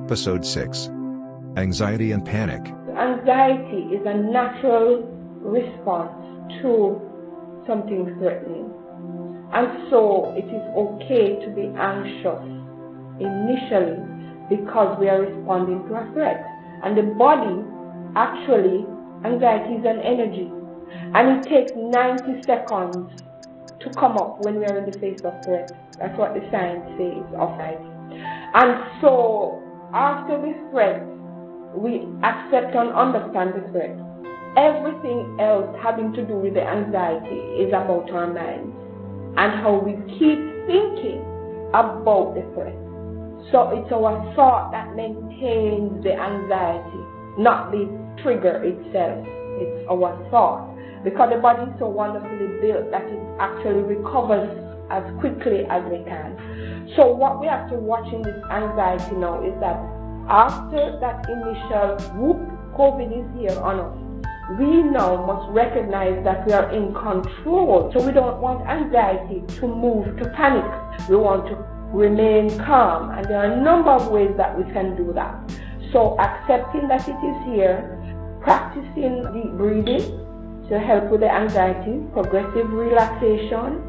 Episode 6. Anxiety and Panic. Anxiety is a natural response to something threatening. And so it is okay to be anxious initially because we are responding to a threat. And the body, actually, anxiety is an energy. And it takes 90 seconds to come up when we are in the face of threat. That's what the science says of anxiety. And so after the threat, we accept and understand the threat. Everything else having to do with the anxiety is about our minds and how we keep thinking about the threat. So it's our thought that maintains the anxiety, not the trigger itself. It's our thought. Because the body is so wonderfully built that it actually recovers as quickly as we can. So what we have to watch in this anxiety now is that after that initial whoop, COVID is here on us, we now must recognize that we are in control. So we don't want anxiety to move to panic. We want to remain calm, and there are a number of ways that we can do that. So accepting that it is here, practicing deep breathing to help with the anxiety, progressive relaxation.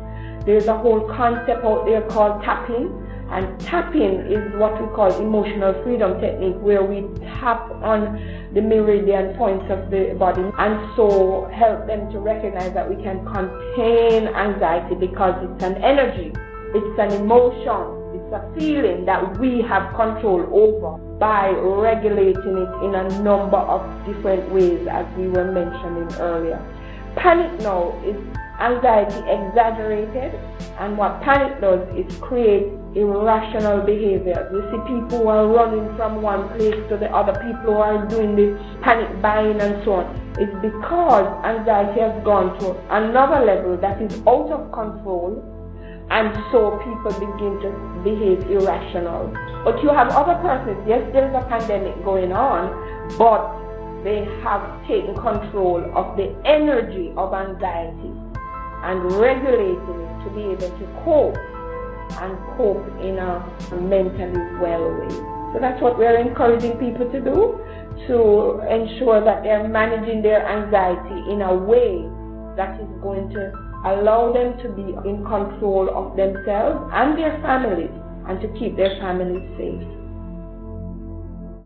There's a whole concept out there called tapping, and tapping is what we call emotional freedom technique, where we tap on the meridian points of the body and so help them to recognize that we can contain anxiety because it's an energy, it's an emotion, it's a feeling that we have control over by regulating it in a number of different ways, as we were mentioning earlier. Panic now is anxiety exaggerated, and what panic does is create irrational behavior. You see people who are running from one place to the other, people who are doing this panic buying and so on. It's because anxiety has gone to another level that is out of control, and so people begin to behave irrational. But you have other persons, yes, there is a pandemic going on, but they have taken control of the energy of anxiety and regulating it to be able to cope and cope in a mentally well way. So that's what we're encouraging people to do, to ensure that they're managing their anxiety in a way that is going to allow them to be in control of themselves and their families, and to keep their families safe.